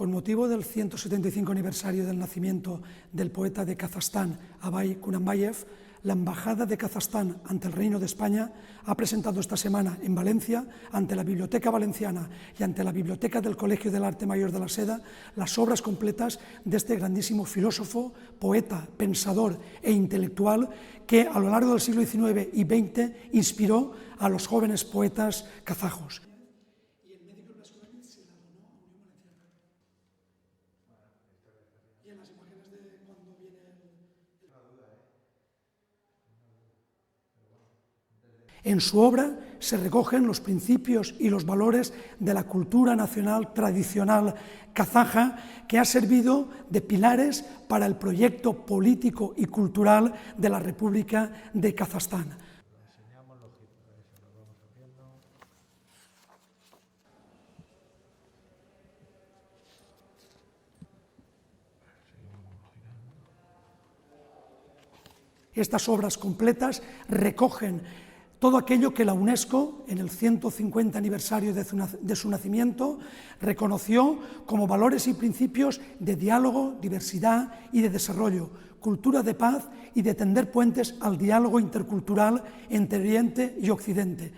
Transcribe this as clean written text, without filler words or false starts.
Con motivo del 175 aniversario del nacimiento del poeta de Kazajstán, Abay Kunanbayev, la Embajada de Kazajstán ante el Reino de España ha presentado esta semana en Valencia, ante la Biblioteca Valenciana y ante la Biblioteca del Colegio del Arte Mayor de la Seda, las obras completas de este grandísimo filósofo, poeta, pensador e intelectual que a lo largo del siglo XIX y XX inspiró a los jóvenes poetas kazajos. En su obra se recogen los principios y los valores de la cultura nacional tradicional kazaja, que ha servido de pilares para el proyecto político y cultural de la República de Kazajstán. Estas obras completas recogen todo aquello que la UNESCO, en el 150 aniversario de su nacimiento, reconoció como valores y principios de diálogo, diversidad y de desarrollo, cultura de paz y de tender puentes al diálogo intercultural entre Oriente y Occidente.